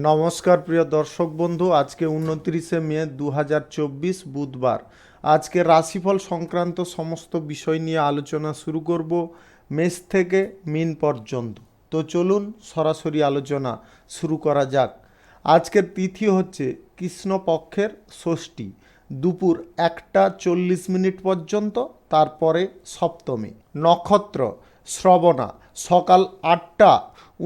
নমস্কার প্রিয় দর্শক বন্ধু, আজকে 29শে মে 2024 বুধবার। আজকে রাশিফল সংক্রান্ত সমস্ত বিষয় নিয়ে আলোচনা শুরু করব মেষ থেকে মীন পর্যন্ত। তো চলুন সরাসরি আলোচনা শুরু করা যাক। আজকের তিথি হচ্ছে কৃষ্ণপক্ষের ষষ্ঠী, দুপুর 1টা 40 মিনিট পর্যন্ত, তারপরে সপ্তমী। নক্ষত্র শ্রবণা, সকাল 8টা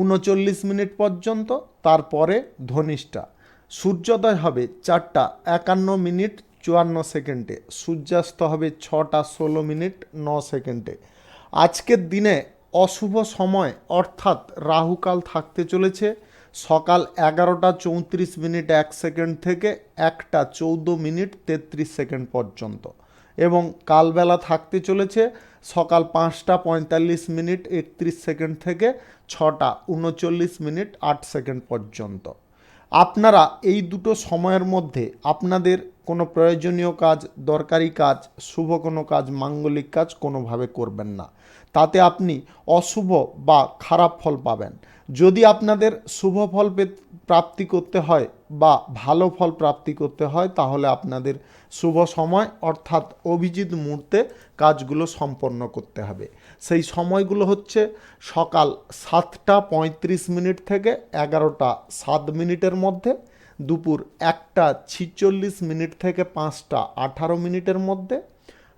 39 মিনিট পর্যন্ত, তারপরে ধনিষ্ঠা। সূর্যোদয় হবে 4টা 51 মিনিট 54 সেকেন্ডে, সূর্যাস্ত হবে 6টা 16 মিনিট 9 সেকেন্ডে। আজকের দিনে অশুভ সময় অর্থাৎ রাহুকাল থাকতে চলেছে সকাল 11টা 34 মিনিট 1 সেকেন্ড থেকে 1টা 14 মিনিট 33 সেকেন্ড পর্যন্ত, এবং কালবেলা থাকতে চলেছে সকাল 5টা 45 মিনিট 31 সেকেন্ড থেকে 6টা 39 মিনিট 8 সেকেন্ড পর্যন্ত। আপনারা এই দুটো সময়ের মধ্যে আপনাদের কোনো প্রয়োজনীয় কাজ, দরকারি কাজ, শুভ কোনো কাজ, মাঙ্গলিক কাজ কোনোভাবে করবেন না, তাতে আপনি অশুভ বা খারাপ ফল পাবেন। যদি আপনাদের শুভ ফল প্রাপ্তি করতে হয় বা ভালো ফল প্রাপ্তি করতে হয়, তাহলে আপনাদের শুভ সময় অর্থাৎ অভিজিৎ মুহূর্তে কাজগুলো সম্পন্ন করতে হবে। সেই সময়গুলো হচ্ছে সকাল 7টা 35 মিনিট থেকে 11টা 7 মিনিটের মধ্যে, দুপুর 1টা 46 মিনিট থেকে 5টা 18 মিনিটের মধ্যে,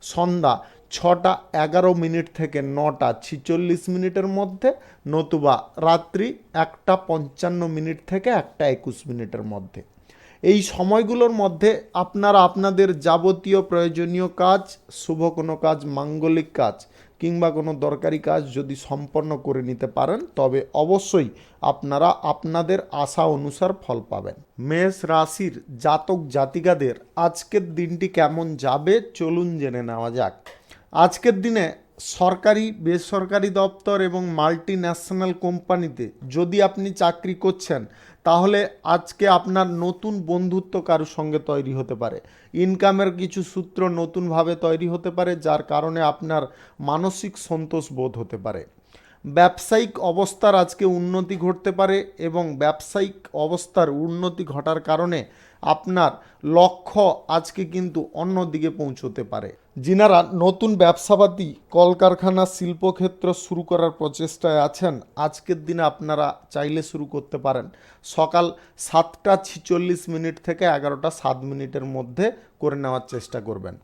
সন্ধ্যা 6টা 11 মিনিট থেকে 9টা 46 মিনিটের মধ্যে, নতুবা রাত্রি 1টা 55 মিনিট থেকে 1টা 21 মিনিটের মধ্যে। এই সময়গুলোর মধ্যে আপনারা আপনাদের যাবতীয় প্রয়োজনীয় কাজ, শুভ কোনো কাজ, মাঙ্গলিক কাজ কিংবা কোনো দরকারি কাজ যদি সম্পন্ন করে নিতে পারেন, তবে অবশ্যই আপনারা আপনাদের আশা অনুসার ফল পাবেন। মেষ রাশির জাতক জাতিকাদের আজকের দিনটি কেমন যাবে চলুন জেনে নেওয়া যাক। আজকের দিনে সরকারি, বেসরকারি দপ্তর এবং মাল্টি ন্যাশনাল কোম্পানিতে যদি আপনি চাকরি করছেন, তাহলে আজকে আপনার নতুন বন্ধুত্ব কারোর সঙ্গে তৈরি হতে পারে। ইনকামের কিছু সূত্র নতুনভাবে তৈরি হতে পারে, যার কারণে আপনার মানসিক সন্তোষ বোধ হতে পারে। ব্যবসায়িক অবস্থার আজকে উন্নতি ঘটতে পারে, এবং ব্যবসায়িক অবস্থার উন্নতি ঘটার কারণে আপনার লক্ষ্য আজকে কিন্তু অন্য দিকে পৌঁছতে পারে। যিনারা নতুন ব্যবসাপাতি, কলকারখানা, শিল্পক্ষেত্র শুরু করার প্রচেষ্টায় আছেন, আজকের দিনে আপনারা চাইলে শুরু করতে পারেন। সকাল 7টা 46 মিনিট থেকে 11টা 7 মিনিটের মধ্যে করে নেওয়ার চেষ্টা করবেন।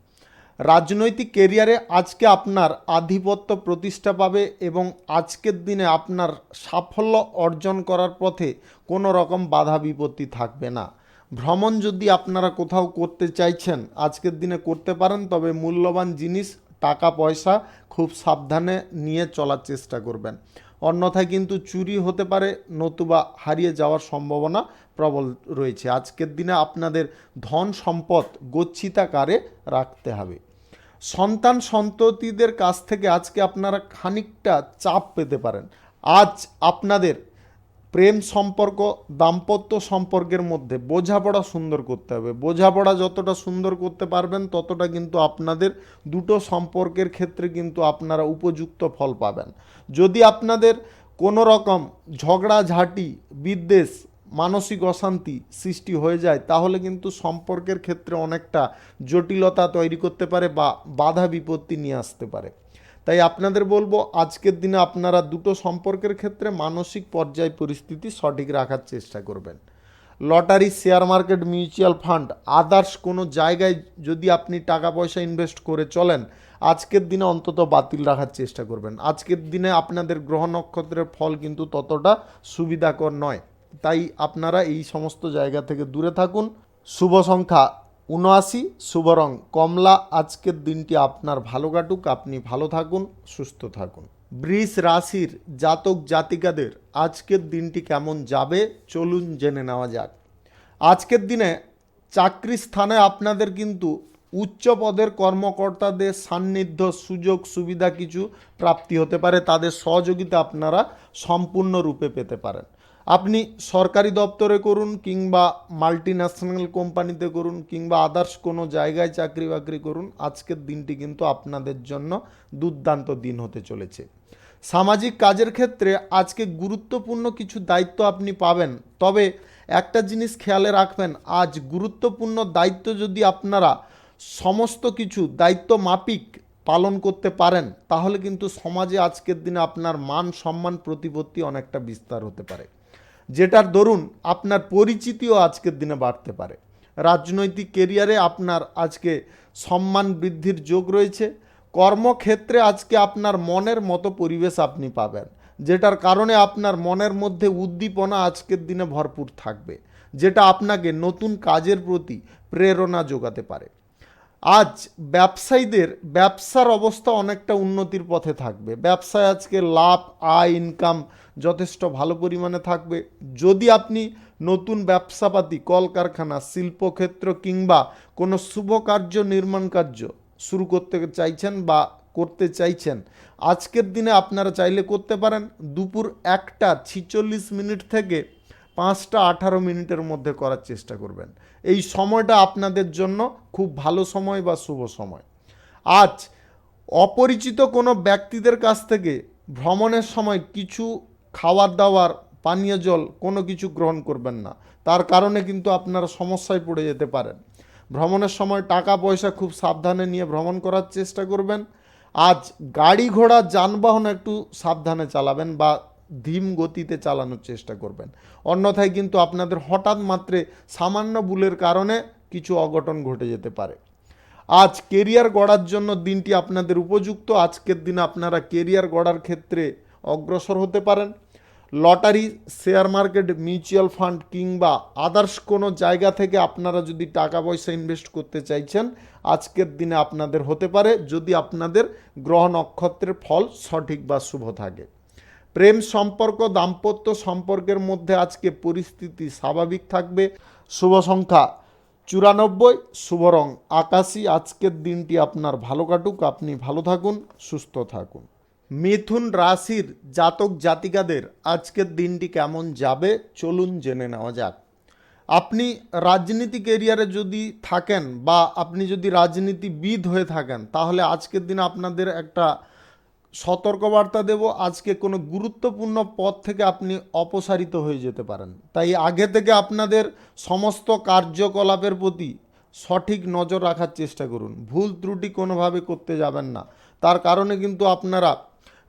রাজনৈতিক কেরিয়ারে আজকে আপনার আধিপত্য প্রতিষ্ঠা পাবে, এবং আজকের দিনে আপনার সাফল্য অর্জন করার পথে কোনো রকম বাধা বিপত্তি থাকবে না। ভ্রমণ যদি আপনারা কোথাও করতে চাইছেন, আজকের দিনে করতে পারেন, তবে মূল্যবান জিনিস, টাকা পয়সা খুব সাবধানে নিয়ে চলার চেষ্টা করবেন, অন্যথায় কিন্তু চুরি হতে পারে, নতুবা হারিয়ে যাওয়ার সম্ভাবনা প্রবল রয়েছে। আজকের দিনে আপনাদের ধন সম্পদ গচ্ছিতাকারে রাখতে হবে। সন্তান সন্ততিদের কাছ থেকে আজকে আপনারা খানিকটা চাপ পেতে পারেন। আজ আপনাদের প্রেম সম্পর্ক, দাম্পত্য সম্পর্কের মধ্যে বোঝাপড়া সুন্দর করতে হবে। বোঝাপড়া যতটা সুন্দর করতে পারবেন, ততটা কিন্তু আপনাদের দুটো সম্পর্কের ক্ষেত্রে কিন্তু আপনারা উপযুক্ত ফল পাবেন। যদি আপনাদের কোনো রকম ঝগড়াঝাঁটি, বিদ্বেষ, মানসিক অশান্তি সৃষ্টি হয়ে যায়, তাহলে কিন্তু সম্পর্কের ক্ষেত্রে অনেকটা জটিলতা তৈরি করতে পারে বা বাধা বিপত্তি নিয়ে আসতে পারে। তাই আপনাদের বলবো, আজকের দিনে আপনারা দুটো সম্পর্কের ক্ষেত্রে মানসিক পর্যায় পরিস্থিতি সঠিক রাখার চেষ্টা করবেন। Lottery, share market, mutual fund, others কোনো জায়গায় যদি আপনি টাকা পয়সা ইনভেস্ট করে চলেন, আজকের দিনে অন্তত বাতিল রাখার চেষ্টা করবেন। আজকের দিনে আপনাদের গ্রহ নক্ষত্রের ফল কিন্তু ততটা সুবিধাকর নয়, তাই আপনারা এই সমস্ত জায়গা থেকে দূরে থাকুন। শুভ সংখ্যা 79, শুভ রং কমলা। আজকের দিনটি আপনার ভালো কাটুক, আপনি ভালো থাকুন, সুস্থ থাকুন। বৃষ রাশির জাতক জাতিকাদের আজকের দিনটি কেমন যাবে চলুন জেনে নেওয়া যাক। আজকের দিনে চাকরি স্থানে আপনাদের কিন্তু উচ্চ পদের কর্মকর্তাদের সান্নিধ্য, সুযোগ সুবিধা কিছু প্রাপ্তি হতে পারে, তাদের সহযোগিতা আপনারা সম্পূর্ণরূপে পেতে পারেন। আপনি সরকারি দপ্তরে করুন, কিংবা মাল্টি ন্যাশনাল কোম্পানিতে করুন, কিংবা আদার্স কোনো জায়গায় চাকরি বাকরি করুন, আজকের দিনটি কিন্তু আপনাদের জন্য দুর্দান্ত দিন হতে চলেছে। সামাজিক কাজের ক্ষেত্রে আজকে গুরুত্বপূর্ণ কিছু দায়িত্ব আপনি পাবেন, তবে একটা জিনিস খেয়ালে রাখবেন, আজ গুরুত্বপূর্ণ দায়িত্ব যদি আপনারা সমস্ত কিছু দায়িত্ব মাফিক পালন করতে পারেন, তাহলে কিন্তু সমাজে আজকের দিনে আপনার মান সম্মান প্রতিপত্তি অনেকটা বিস্তার হতে পারে, যেটার দরুন আপনার পরিচিতিও আজকের দিনে বাড়তে পারে। রাজনৈতিক কেরিয়ারে আপনার আজকে সম্মান বৃদ্ধির যোগ রয়েছে। কর্মক্ষেত্রে আজকে আপনার মনের মতো পরিবেশ আপনি পাবেন, যেটার কারণে আপনার মনের মধ্যে উদ্দীপনা আজকের দিনে ভরপুর থাকবে, যেটা আপনাকে নতুন কাজের প্রতি প্রেরণা যোগাতে পারে। আজ ব্যবসায়ীদের ব্যবসার অবস্থা অনেকটা উন্নতির পথে থাকবে। ব্যবসায় আজকে লাভ, আয়, ইনকাম যথেষ্ট ভালো পরিমাণে থাকবে। যদি আপনি নতুন ব্যবসাপাতি, কলকারখানা, শিল্পক্ষেত্র কিংবা কোনো শুভ কার্য, নির্মাণ কার্য শুরু করতে চাইছেন বা করতে চাইছেন, আজকের দিনে আপনারা চাইলে করতে পারেন। দুপুর 1:46 থেকে 5:18 মধ্যে করার চেষ্টা করবেন। এই সময়টা আপনাদের জন্য খুব ভালো সময় বা শুভ সময়। আজ অপরিচিত কোনো ব্যক্তিদের কাছ থেকে ভ্রমণের সময় কিছু খাবার দাবার, পানীয় জল কোনো কিছু গ্রহণ করবেন না, তার কারণে কিন্তু আপনারা সমস্যায় পড়ে যেতে পারেন। ভ্রমণের সময় টাকা পয়সা খুব সাবধানে নিয়ে ভ্রমণ করার চেষ্টা করবেন। আজ গাড়ি ঘোড়া যানবাহন একটু সাবধানে চালাবেন বা ধীম গতিতে চালানোর চেষ্টা করবেন, অন্যথায় কিন্তু আপনাদের হঠাৎ মাত্রে সামান্য ভুলের কারণে কিছু অঘটন ঘটে যেতে পারে। আজ কেরিয়ার গড়ার জন্য দিনটি আপনাদের উপযুক্ত। আজকের দিনে আপনারা কেরিয়ার গড়ার ক্ষেত্রে অগ্রসর হতে পারেন। Lottery, share market, mutual fund কিংবা আদার্স কোনো জায়গা থেকে আপনারা যদি টাকা পয়সা ইনভেস্ট করতে চাইছেন, আজকের দিনে আপনাদের হতে পারে, যদি আপনাদের গ্রহ নক্ষত্রের ফল সঠিক বা শুভ থাকে। প্রেম সম্পর্ক, দাম্পত্য সম্পর্কের মধ্যে আজকে পরিস্থিতি স্বাভাবিক থাকবে। শুভ সংখ্যা 94, শুভ রং আকাশী। আজকের দিনটি আপনার ভালো কাটুক, আপনি ভালো থাকুন, সুস্থ থাকুন। মিথুন রাশির জাতক জাতিকাদের আজকের দিনটি কেমন যাবে চলুন জেনে নেওয়া যাক। আপনি রাজনীতি কেরিয়ারে যদি থাকেন বা আপনি যদি রাজনীতিবিদ হয়ে থাকেন, তাহলে আজকের দিনে আপনাদের একটা সতর্কবার্তা দেব, আজকে কোনো গুরুত্বপূর্ণ পদ থেকে আপনি অপসারিত হয়ে যেতে পারেন। তাই আগে থেকে আপনাদের সমস্ত কার্যকলাপের প্রতি সঠিক নজর রাখার চেষ্টা করুন। ভুল ত্রুটি কোনোভাবে করতে যাবেন না, তার কারণে কিন্তু আপনারা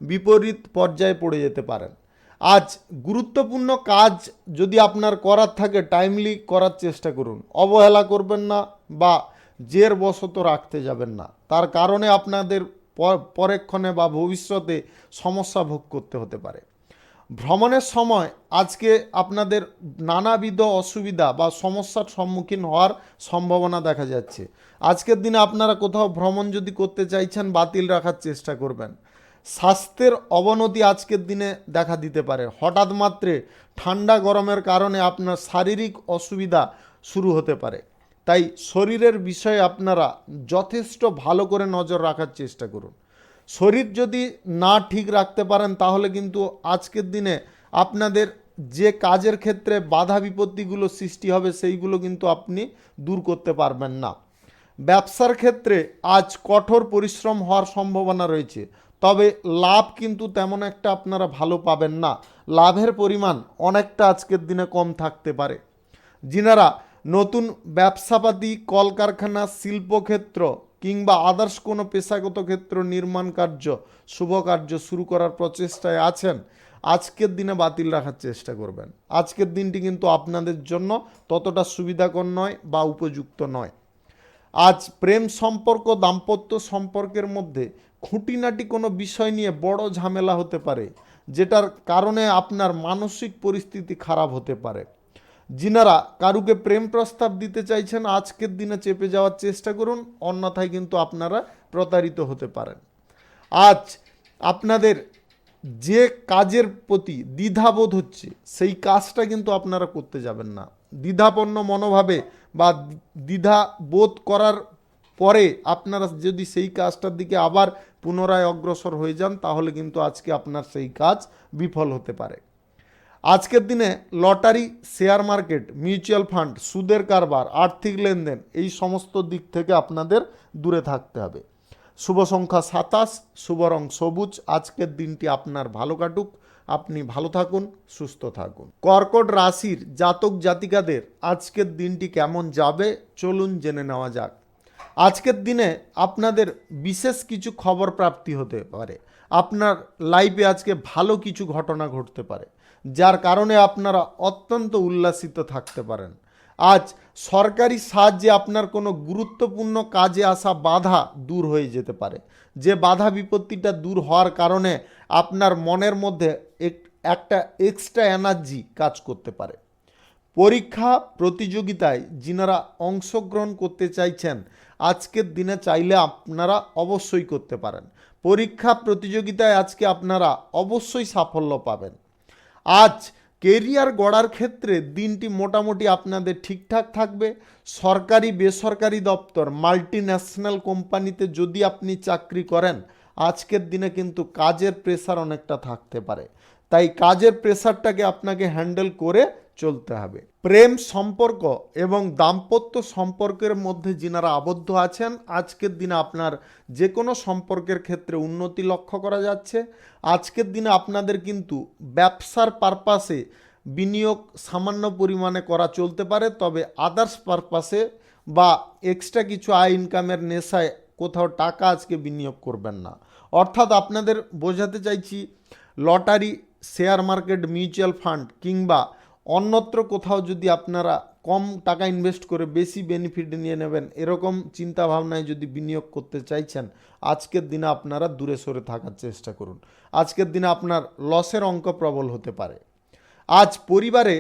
বিপরীত পর্যায়ে পড়ে যেতে পারেন। আজ গুরুত্বপূর্ণ কাজ যদি আপনার করার থাকে, টাইমলি করার চেষ্টা করুন। অবহেলা করবেন না বা জেরবশত রাখতে যাবেন না, তার কারণে আপনাদের পরেক্ষণে বা ভবিষ্যতে সমস্যা ভোগ করতে হতে পারে। ভ্রমণের সময় আজকে আপনাদের নানাবিধ অসুবিধা বা সমস্যার সম্মুখীন হওয়ার সম্ভাবনা দেখা যাচ্ছে। আজকের দিনে আপনারা কোথাও ভ্রমণ যদি করতে চাইছেন, বাতিল রাখার চেষ্টা করবেন। স্বাস্থ্যের অবনতি আজকের দিনে দেখা দিতে পারে। হঠাৎ মাত্রে ঠান্ডা গরমের কারণে আপনার শারীরিক অসুবিধা শুরু হতে পারে, তাই শরীরের বিষয়ে আপনারা যথেষ্ট ভালো করে নজর রাখার চেষ্টা করুন। শরীর যদি না ঠিক রাখতে পারেন, তাহলে কিন্তু আজকের দিনে আপনাদের যে কাজের ক্ষেত্রে বাধা বিপত্তিগুলো সৃষ্টি হবে, সেইগুলো কিন্তু আপনি দূর করতে পারবেন না। ব্যবসার ক্ষেত্রে আজ কঠোর পরিশ্রম হওয়ার সম্ভাবনা রয়েছে, তবে লাভ কিন্তু তেমন একটা আপনারা ভালো পাবেন না। লাভের পরিমাণ অনেকটা আজকের দিনে কম থাকতে পারে। যিনারা নতুন ব্যবসাপাতি, কলকারখানা, শিল্পক্ষেত্র কিংবা আদার্স কোনো পেশাগত ক্ষেত্র, নির্মাণ কার্য, শুভ কার্য শুরু করার প্রচেষ্টায় আছেন, আজকের দিনে বাতিল রাখার চেষ্টা করবেন। আজকের দিনটি কিন্তু আপনাদের জন্য ততটা সুবিধাকর নয় বা উপযুক্ত নয়। আজ প্রেম সম্পর্ক, দাম্পত্য সম্পর্কের মধ্যে খুঁটিনাটি কোনো বিষয় নিয়ে বড় ঝামেলা হতে পারে, যেটার কারণে আপনার মানসিক পরিস্থিতি খারাপ হতে পারে। যিনারা কারুকে প্রেম প্রস্তাব দিতে চাইছেন, আজকের দিনে চেপে যাওয়ার চেষ্টা করুন, অন্যথায় কিন্তু আপনারা প্রতারিত হতে পারেন। আজ আপনাদের যে কাজের প্রতি দ্বিধাবোধ হচ্ছে, সেই কাজটা কিন্তু আপনারা করতে যাবেন না। দ্বিধাপন্ন মনোভাবে বা দ্বিধাবোধ করার পরে আপনারা যদি সেই কাজটার দিকে আবার পুনরায় অগ্রসর হয়ে যান, তাহলে কিন্তু আজকে আপনার সেই কাজ বিফল হতে পারে। আজকের দিনে lottery, share market, mutual fund, সুদের কারবার, আর্থিক লেনদেন, এই সমস্ত দিক থেকে আপনাদের দূরে থাকতে হবে। শুভ সংখ্যা 27, শুভ রং সবুজ। আজকের দিনটি আপনার ভালো কাটুক, আপনি ভালো থাকুন, সুস্থ থাকুন। কর্কট রাশির জাতক জাতিকাদের আজকের দিনটি কেমন যাবে চলুন জেনে নেওয়া যাক। আজকের দিনে আপনাদের বিশেষ কিছু খবর প্রাপ্তি হতে পারে। আপনার লাইফে আজকে ভালো কিছু ঘটনা ঘটতে পারে, যার কারণে আপনারা অত্যন্ত উল্লাসিত থাকতে পারেন। আজ সরকারি সাহায্যে আপনার কোনো গুরুত্বপূর্ণ কাজে আসা বাধা দূর হয়ে যেতে পারে। যে বাধা বিপত্তিটা দূর হওয়ার কারণে আপনার মনের মধ্যে একটা এক্সট্রা এনার্জি কাজ করতে পারে। পরীক্ষা প্রতিযোগিতায় যিনারা অংশগ্রহণ করতে চাইছেন আজকের দিনে চাইলে আপনারা অবশ্যই করতে পারেন। পরীক্ষা প্রতিযোগিতায় আজকে আপনারা অবশ্যই সাফল্য পাবেন। আজ কেরিয়ার গড়ার ক্ষেত্রে দিনটি মোটামুটি আপনাদের ঠিকঠাক থাকবে। সরকারি বেসরকারি দপ্তর মাল্টি ন্যাশনাল কোম্পানিতে যদি আপনি চাকরি করেন আজকের দিনে কিন্তু কাজের প্রেসার অনেকটা থাকতে পারে, তাই কাজের প্রেসারটাকে আপনাকে হ্যান্ডেল করে চলতে হবে। প্রেম সম্পর্ক এবং দাম্পত্য সম্পর্কের মধ্যে যিনারা আবদ্ধ আছেন আজকের দিনে আপনার যে কোনো সম্পর্কের ক্ষেত্রে উন্নতি লক্ষ্য করা যাচ্ছে। আজকের দিনে আপনাদের কিন্তু ব্যবসার পারপাসে বিনিয়োগ সামান্য পরিমাণে করা চলতে পারে, তবে আদার্স পারপাসে বা এক্সট্রা কিছু আয় ইনকামের নেশায় কোথাও টাকা আজকে বিনিয়োগ করবেন না। অর্থাৎ আপনাদের বোঝাতে চাইছি, lottery, share market, mutual fund কিংবা অন্যত্র কোথাও যদি আপনারা কম টাকা ইনভেস্ট করে বেশি বেনিফিট নিয়ে নেবেন এরকম চিন্তা ভাবনায় যদি বিনিয়োগ করতে চাইছেন আজকের দিনে আপনারা দূরে সরে থাকার চেষ্টা করুন। আজকের দিনে আপনার লসের অঙ্ক প্রবল হতে পারে। আজ পরিবারে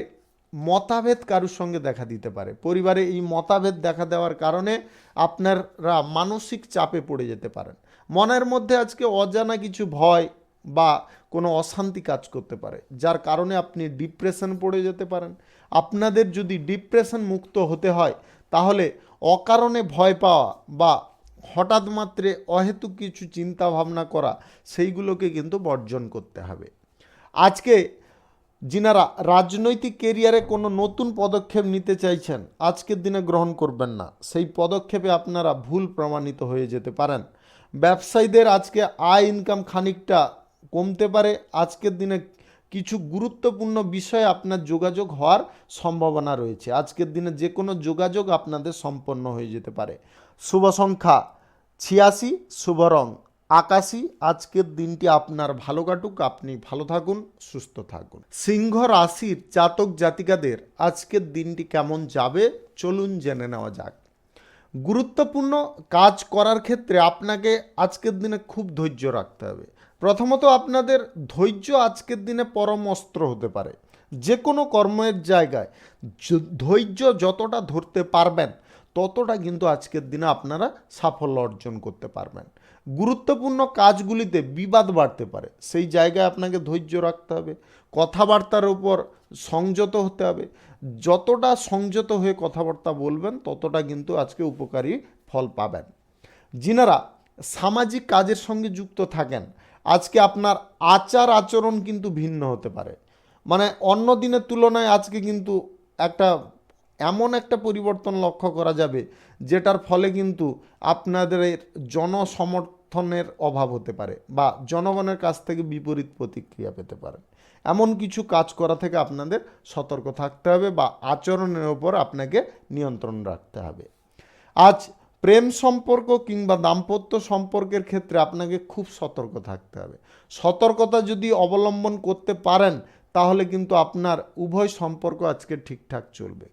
মতভেদ কারোর সঙ্গে দেখা দিতে পারে। পরিবারে এই মতভেদ দেখা দেওয়ার কারণে আপনারা মানসিক চাপে পড়ে যেতে পারেন। মনের মধ্যে আজকে অজানা কিছু ভয় বা কোনো অশান্তি কাজ করতে পারে, যার কারণে আপনি ডিপ্রেশন পড়ে যেতে পারেন। আপনাদের যদি ডিপ্রেশন মুক্ত হতে হয় তাহলে অকারণে ভয় পাওয়া বা হঠাৎ মাত্রে অহেতুক কিছু চিন্তা ভাবনা করা সেইগুলোকে কিন্তু বর্জন করতে হবে। আজকে যিনারা রাজনৈতিক কেরিয়ারে কোনো নতুন পদক্ষেপ নিতে চাইছেন আজকের দিনে গ্রহণ করবেন না, সেই পদক্ষেপে আপনারা ভুল প্রমাণিত হয়ে যেতে পারেন। ব্যবসায়ীদের আজকে আয় ইনকাম খানিকটা কমতে পারে। আজকের দিনে কিছু গুরুত্বপূর্ণ বিষয়ে আপনার যোগাযোগ হওয়ার সম্ভাবনা রয়েছে। আজকের দিনে যে কোনো যোগাযোগ আপনাদের সম্পন্ন হয়ে যেতে পারে। শুভ সংখ্যা 86, শুভ রং আকাশী। আজকের দিনটি আপনার ভালো কাটুক, আপনি ভালো থাকুন, সুস্থ থাকুন। সিংহ রাশির জাতক জাতিকাদের আজকের দিনটি কেমন যাবে চলুন জেনে নেওয়া যাক। গুরুত্বপূর্ণ কাজ করার ক্ষেত্রে আপনাকে আজকের দিনে খুব ধৈর্য রাখতে হবে। প্রথমত আপনাদের ধৈর্য আজকের দিনে পরম অস্ত্র হতে পারে। যে কোনো কর্মের জায়গায় ধৈর্য যতটা ধরতে পারবেন ততটা কিন্তু আজকের দিনে আপনারা সাফল্য অর্জন করতে পারবেন। গুরুত্বপূর্ণ কাজগুলিতে বিবাদ বাড়তে পারে, সেই জায়গায় আপনাকে ধৈর্য রাখতে হবে। কথাবার্তার উপর সংযত হতে হবে। যতটা সংযত হয়ে কথাবার্তা বলবেন ততটা কিন্তু আজকে উপকারী ফল পাবেন। যিনারা সামাজিক কাজের সঙ্গে যুক্ত থাকেন আজকে আপনার আচার আচরণ কিন্তু ভিন্ন হতে পারে। মানে অন্য দিনের তুলনায় আজকে কিন্তু এমন একটা পরিবর্তন লক্ষ্য করা যাবে যেটার ফলে কিন্তু আপনাদের জনসমর্থনের অভাব হতে পারে বা জনগণের কাছ থেকে বিপরীত প্রতিক্রিয়া পেতে পারেন। এমন কিছু কাজ করা থেকে আপনাদের সতর্ক থাকতে হবে বা আচরণের ওপর আপনাকে নিয়ন্ত্রণ রাখতে হবে। আজ প্রেম সম্পর্ক কিংবা দাম্পত্য সম্পর্কের ক্ষেত্রে আপনাকে খুব সতর্ক থাকতে হবে। সতর্কতা যদি অবলম্বন করতে পারেন তাহলে কিন্তু আপনার উভয় সম্পর্ক আজকে ঠিকঠাক চলবে।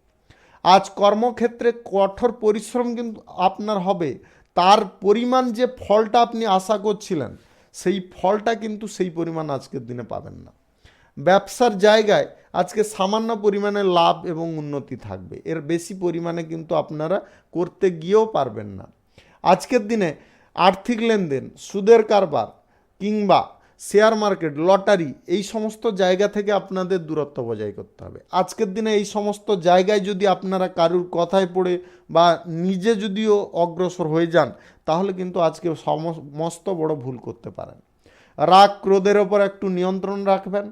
আজ কর্মক্ষেত্রে কঠোর পরিশ্রম কিন্তু আপনার হবে, তার পরিমাণ যে ফলটা আপনি আশা করছিলেন সেই ফলটা কিন্তু সেই পরিমাণ আজকের দিনে পাবেন না। ব্যবসার জায়গায় আজকে সামান্য পরিমাণে লাভ এবং উন্নতি থাকবে, এর বেশি পরিমাণে কিন্তু আপনারা করতে গিয়েও পারবেন না। আজকের দিনে আর্থিক লেনদেন, সুদের কারবার কিংবা শেয়ার মার্কেট, লটারি এই সমস্ত জায়গা থেকে আপনাদের দূরত্ব বজায় করতে হবে। আজকের দিনে এই সমস্ত জায়গায় যদি আপনারা কারুর কথায় পড়ে বা নিজে যদিও অগ্রসর হয়ে যান তাহলে কিন্তু আজকে সমস্ত বড় ভুল করতে পারেন। রাগ ক্রোধের ওপর একটু নিয়ন্ত্রণ রাখবেন।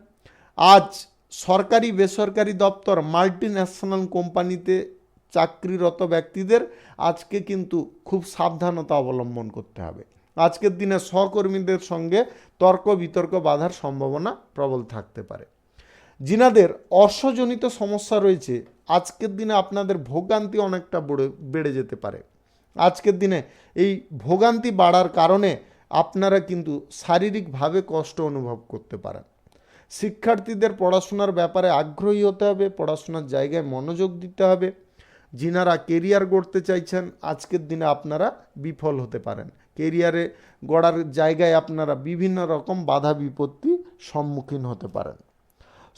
আজ সরকারি বেসরকারি দপ্তর মাল্টি ন্যাশনাল কোম্পানিতে চাকরিরত ব্যক্তিদের আজকে কিন্তু খুব সাবধানতা অবলম্বন করতে হবে। আজকের দিনে সহকর্মীদের সঙ্গে তর্ক বিতর্ক বাধার সম্ভাবনা প্রবল থাকতে পারে। যিনাদের অর্শজনিত সমস্যা রয়েছে, আজকের দিনে আপনাদের ভোগান্তি অনেকটা বেড়ে যেতে পারে। আজকের দিনে এই ভোগান্তি বাড়ার কারণে আপনারা কিন্তু শারীরিকভাবে কষ্ট অনুভব করতে পারেন। শিক্ষার্থীদের পড়াশোনার ব্যাপারে আগ্রহী হতে হবে, পড়াশোনার জায়গায় মনোযোগ দিতে হবে। যিনারা কেরিয়ার গড়তে চাইছেন, আজকের দিনে আপনারা বিফল হতে পারেন। কেরিয়ারে গড়ার জায়গায় আপনারা বিভিন্ন রকম বাধা বিপত্তি সম্মুখীন হতে পারেন।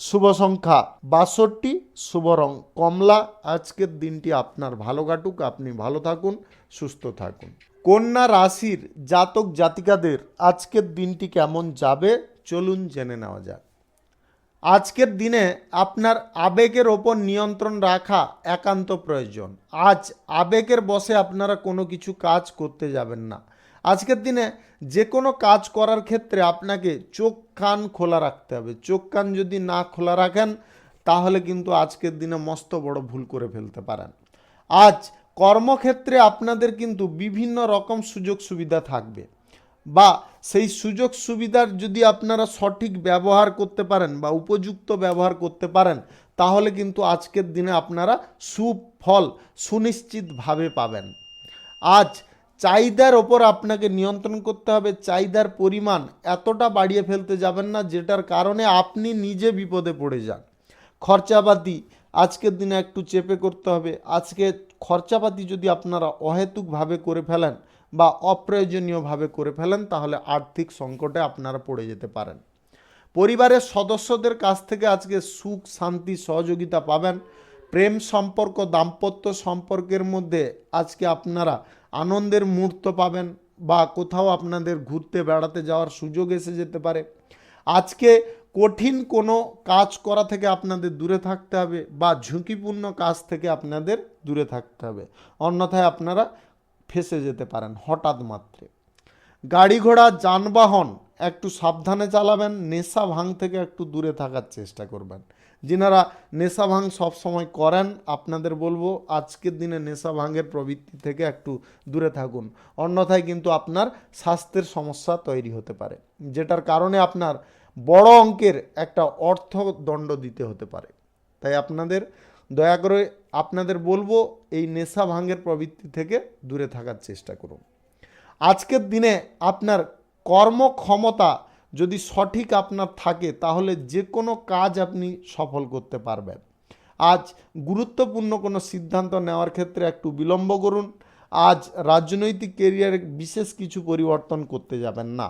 শুভ সংখ্যা 62, শুভ রং কমলা। আজকের দিনটি আপনার ভালো কাটুক, আপনি ভালো থাকুন, সুস্থ থাকুন। কন্যা রাশির জাতক জাতিকাদের আজকের দিনটি কেমন যাবে চলুন জেনে নেওয়া যাক। আজকের দিনে আপনার আবেগের ওপর নিয়ন্ত্রণ রাখা একান্ত প্রয়োজন। আজ আবেগের বশে আপনারা কোনো কিছু কাজ করতে যাবেন না। আজকের দিনে যে কোনো কাজ করার ক্ষেত্রে আপনাকে চোখ কান খোলা রাখতে হবে। চোখ কান যদি না খোলা রাখেন তাহলে কিন্তু আজকের দিনে মস্ত বড় ভুল করে ফেলতে পারেন। আজ কর্মক্ষেত্রে আপনাদের কিন্তু বিভিন্ন রকম সুযোগ সুবিধা থাকবে, বা সেই সুযোগ সুবিধার যদি আপনারা সঠিক ব্যবহার করতে পারেন বা উপযুক্ত ব্যবহার করতে পারেন তাহলে কিন্তু আজকের দিনে আপনারা সুফল সুনিশ্চিতভাবে পাবেন। আজ চাহিদার ওপর আপনাকে নিয়ন্ত্রণ করতে হবে। চাহিদার পরিমাণ এতটা বাড়িয়ে ফেলতে যাবেন না যেটার কারণে আপনি নিজে বিপদে পড়ে যান। খরচাপাতি আজকের দিনে একটু চেপে করতে হবে। আজকে খরচাপাতি যদি আপনারা অহেতুকভাবে করে ফেলেন বা অপ্রয়োজনীয়ভাবে করে ফেলেন তাহলে আর্থিক সংকটে আপনারা পড়ে যেতে পারেন। পরিবারের সদস্যদের কাছ থেকে আজকে সুখ শান্তি সহযোগিতা পাবেন। প্রেম সম্পর্ক দাম্পত্য সম্পর্কের মধ্যে আজকে আপনারা আনন্দের মুহূর্ত পাবেন, বা কোথাও আপনাদের ঘুরতে বেড়াতে যাওয়ার সুযোগ এসে যেতে পারে। আজকে কঠিন কোনো কাজ করা থেকে আপনাদের দূরে থাকতে হবে, বা ঝুঁকিপূর্ণ কাজ থেকে আপনাদের দূরে থাকতে হবে, অন্যথায় আপনারা ফেঁসে যেতে পারেন হঠাৎ মাত্রে। গাড়ি ঘোড়া যানবাহন একটু সাবধানে চালাবেন। নেশা ভাঙ থেকে একটু দূরে থাকার চেষ্টা করবেন। যিনারা নেশা ভাঙ সবসময় করেন আপনাদের বলবো আজকের দিনে নেশা ভাঙের প্রবৃত্তি থেকে একটু দূরে থাকুন, অন্যথায় কিন্তু আপনার স্বাস্থ্যের সমস্যা তৈরি হতে পারে, যেটার কারণে আপনার বড় অঙ্কের একটা অর্থদণ্ড দিতে হতে পারে। তাই আপনাদের দয়া করে আপনাদের বলবো এই নেশা ভাঙের প্রবৃত্তি থেকে দূরে থাকার চেষ্টা করুন। আজকের দিনে আপনার কর্মক্ষমতা যদি সঠিক আপনার থাকে তাহলে যে কোনো কাজ আপনি সফল করতে পারবেন। আজ গুরুত্বপূর্ণ কোনো সিদ্ধান্ত নেওয়ার ক্ষেত্রে একটু বিলম্ব করুন। আজ রাজনৈতিক কেরিয়ারে বিশেষ কিছু পরিবর্তন করতে যাবেন না।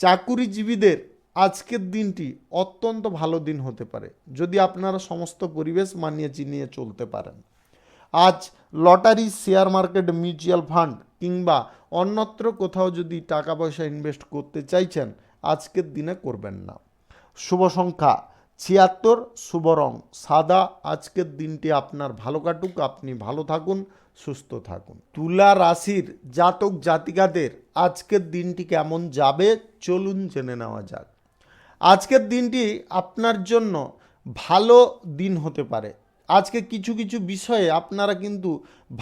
চাকুরিজীবীদের আজকের দিনটি অত্যন্ত ভালো দিন হতে পারে যদি আপনারা সমস্ত পরিবেশ মানিয়ে চিনিয়ে চলতে পারেন। আজ lottery share market mutual fund কিংবা অন্যত্র কোথাও যদি টাকা পয়সা ইনভেস্ট করতে চাইছেন আজকের দিনে করবেন না। শুভ সংখ্যা 76, শুভ রং সাদা। আজকের দিনটি আপনার ভালো কাটুক, আপনি ভালো থাকুন, সুস্থ থাকুন। তুলা রাশির জাতক জাতিকাদের আজকের দিনটি কেমন যাবে চলুন জেনে নেওয়া যাক। আজকের দিনটি আপনার জন্য ভালো দিন হতে পারে। আজকে কিছু কিছু বিষয়ে আপনারা কিন্তু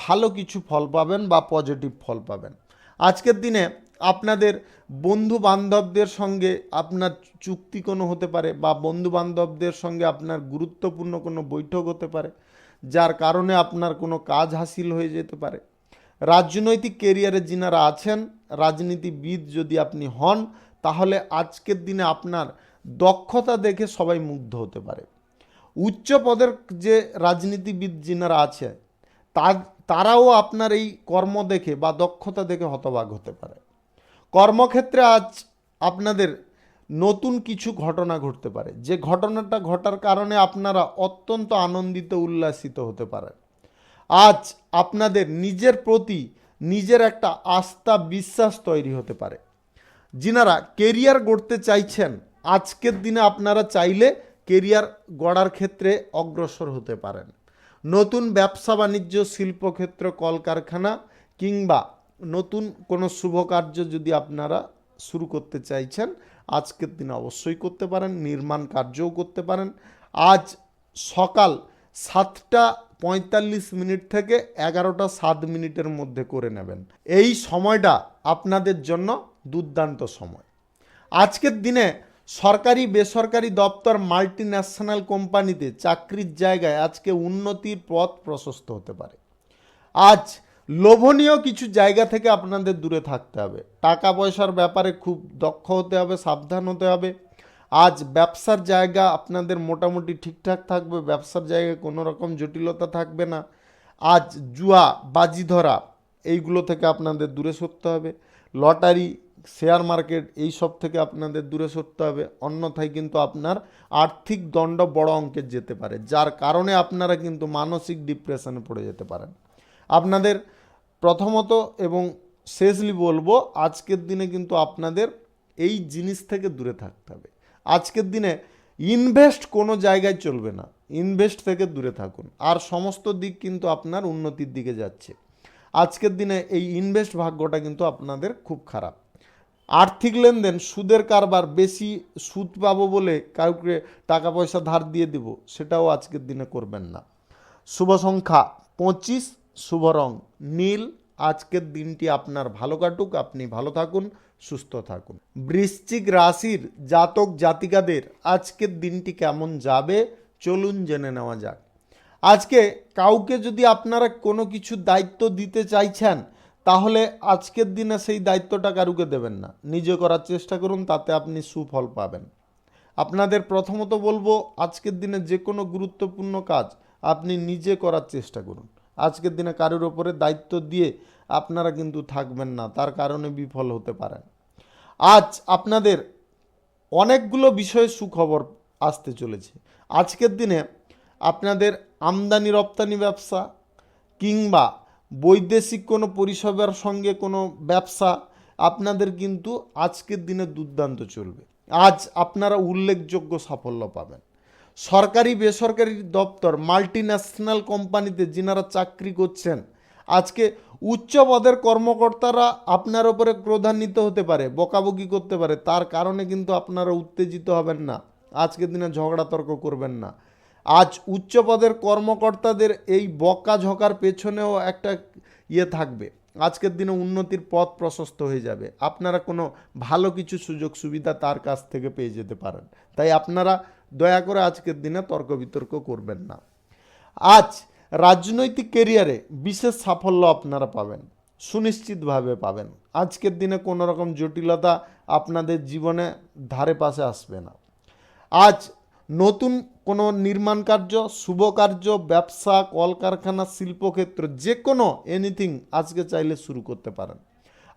ভালো কিছু ফল পাবেন বা পজিটিভ ফল পাবেন। আজকের দিনে আপনাদের বন্ধু বান্ধবদের সঙ্গে আপনার চুক্তি কোনো হতে পারে, বা বন্ধু বান্ধবদের সঙ্গে আপনার গুরুত্বপূর্ণ কোনো বৈঠক হতে পারে যার কারণে আপনার কোনো কাজ হাসিল হয়ে যেতে পারে। রাজনৈতিক কেরিয়ারে যিনারা আছেন, রাজনীতিবিদ যদি আপনি হন তাহলে আজকের দিনে আপনার দক্ষতা দেখে সবাই মুগ্ধ হতে পারে। উচ্চ পদের যে রাজনীতিবিদ যিনারা আছে তারাও আপনার এই কর্ম দেখে বা দক্ষতা দেখে হতবাক হতে পারে। কর্মক্ষেত্রে আজ আপনাদের নতুন কিছু ঘটনা ঘটতে পারে, যে ঘটনাটা ঘটার কারণে আপনারা অত্যন্ত আনন্দিত উল্লাসিত হতে পারেন। আজ আপনাদের নিজের প্রতি নিজের একটা আস্থা বিশ্বাস তৈরি হতে পারে। যিনারা কেরিয়ার গড়তে চাইছেন আজকের দিনে আপনারা চাইলে কেরিয়ার গড়ার ক্ষেত্রে অগ্রসর হতে পারেন। নতুন ব্যবসা বাণিজ্য শিল্পক্ষেত্র কলকারখানা কিংবা নতুন কোনো শুভ কার্য যদি আপনারা শুরু করতে চাইছেন আজকের দিনে অবশ্যই করতে পারেন। নির্মাণ কার্যও করতে পারেন। আজ সকাল 7টা 11:45 থেকে 11:07 মধ্যে করে নেবেন। এই সময়টা আপনাদের জন্য দুর্দান্ত সময়। আজকের দিনে সরকারি বেসরকারি দপ্তর মাল্টি ন্যাশনাল কোম্পানিতে চাকরির জায়গায় আজকে উন্নতির পথ প্রশস্ত হতে পারে। আজ লোভনীয় কিছু জায়গা থেকে আপনাদের দূরে থাকতে হবে। টাকা পয়সার ব্যাপারে খুব দক্ষ হতে হবে, সাবধান হতে হবে। আজ ব্যবসার জায়গা আপনাদের মোটামুটি ঠিকঠাক থাকবে, ব্যবসার জায়গায় কোনো রকম জটিলতা থাকবে না। আজ জুয়া, বাজি ধরা এইগুলো থেকে আপনাদের দূরে সরতে হবে। লটারি, শেয়ার মার্কেট এই সব থেকে আপনাদের দূরে সরতে হবে, অন্যথায় কিন্তু আপনার আর্থিক দণ্ড বড় অঙ্কের যেতে পারে, যার কারণে আপনারা কিন্তু মানসিক ডিপ্রেশনে পড়ে যেতে পারেন। আপনাদের প্রথমত এবং শেষলি বলবো, আজকের দিনে কিন্তু আপনাদের এই জিনিস থেকে দূরে থাকতে হবে। আজকের দিনে ইনভেস্ট কোনো জায়গায় চলবে না, ইনভেস্ট থেকে দূরে থাকুন। আর সমস্ত দিক কিন্তু আপনার উন্নতির দিকে যাচ্ছে। আজকের দিনে এই ইনভেস্ট ভাগ্যটা কিন্তু আপনাদের খুব খারাপ। আর্থিক লেনদেন, সুদের কারবার, বেশি সুদ পাবো বলে কাউকে টাকা পয়সা ধার দিয়ে দেব, সেটাও আজকের দিনে করবেন না। শুভ সংখ্যা 25, শুভ রং নীল। আজকের দিনটি আপনার ভালো কাটুক, আপনি ভালো থাকুন, সুস্থ থাকুন। বৃশ্চিক রাশির জাতক জাতিকাদের আজকের দিনটি কেমন যাবে চলুন জেনে নেওয়া যাক। আজকে কাউকে যদি আপনারা কোনো কিছু দায়িত্ব দিতে চাইছেন, তাহলে আজকের দিনে সেই দায়িত্বটা কারুকে দেবেন না, নিজে করার চেষ্টা করুন, তাতে আপনি সুফল পাবেন। আপনাদের প্রথমত বলবো, আজকের দিনে যে কোনো গুরুত্বপূর্ণ কাজ আপনি নিজে করার চেষ্টা করুন। আজকের দিনে কারোর ওপরে দায়িত্ব দিয়ে আপনারা কিন্তু থাকবেন না, তার কারণে বিফল হতে পারেন। আজ আপনাদের অনেকগুলো বিষয়ে সুখবর আসতে চলেছে। আজকের দিনে আপনাদের আমদানি রপ্তানি ব্যবসা কিংবা বৈদেশিক কোনো পরিষেবার সঙ্গে কোনো ব্যবসা আপনাদের কিন্তু আজকের দিনে দুর্দান্ত চলবে। আজ আপনারা উল্লেখযোগ্য সাফল্য পাবেন। সরকারি বেসরকারি দপ্তর মাল্টি ন্যাশনাল কোম্পানিতে যিনারা চাকরি করছেন, আজকে উচ্চ পদের কর্মকর্তারা আপনার ওপরে ক্রোধান্বিত হতে পারে, বকাবকি করতে পারে, তার কারণে কিন্তু আপনারা উত্তেজিত হবেন না। আজকের দিনে ঝগড়া তর্ক করবেন না। আজ উচ্চ পদের কর্মকর্তাদের এই বকা ঝকার পেছনেও একটা থাকবে। আজকের দিনে উন্নতির পথ প্রশস্ত হয়ে যাবে, আপনারা কোনো ভালো কিছু সুযোগ সুবিধা তার কাছ থেকে পেয়ে যেতে পারেন। তাই আপনারা দয়া করে আজকের দিনে তর্ক বিতর্ক করবেন না। আজ রাজনৈতিক ক্যারিয়ারে বিশেষ সাফল্য আপনারা পাবেন, সুনিশ্চিতভাবে পাবেন। আজকের দিনে কোনো রকম জটিলতা আপনাদের জীবনে ধারে পাশে আসবে না। আজ নতুন কোনো নির্মাণ কার্য, শুভ কার্য, ব্যবসা, কলকারখানা, শিল্পক্ষেত্র, যে কোনো এনিথিং আজকে চাইলে শুরু করতে পারেন।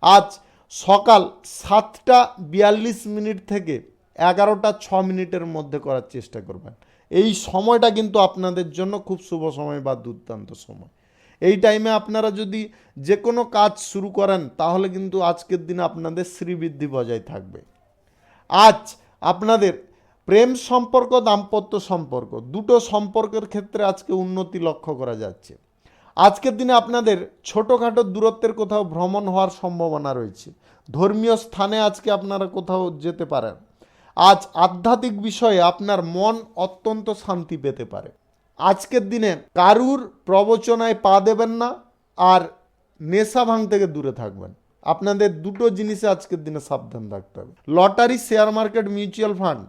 আজ সকাল 7:42 থেকে 11:06 মধ্যে করার চেষ্টা করবেন। এই সময়টা কিন্তু আপনাদের জন্য খুব শুভ সময় বা দুর্দান্ত সময়। এই টাইমে আপনারা যদি যে কোনো কাজ শুরু করেন, তাহলে কিন্তু আজকের দিনে আপনাদের শ্রীবৃদ্ধি বজায় থাকবে। আজ আপনাদের প্রেম সম্পর্ক, দাম্পত্য সম্পর্ক, দুটো সম্পর্কের ক্ষেত্রে আজকে উন্নতি লক্ষ্য করা যাচ্ছে। আজকের দিনে আপনাদের ছোটোখাটো দূরত্বের কোথাও ভ্রমণ হওয়ার সম্ভাবনা রয়েছে। ধর্মীয় স্থানে আজকে আপনারা কোথাও যেতে পারেন। আজ আধ্যাত্মিক বিষয়ে আপনার মন অত্যন্ত শান্তি পেতে পারে। আজকের দিনে কারুর প্রবচনায় পা দেবেন না, আর নেশা ভাঙ থেকে দূরে থাকবেন। আপনাদের দুটো জিনিসে আজকের দিনে সাবধান থাকতে হবে। Lottery, share market, mutual fund,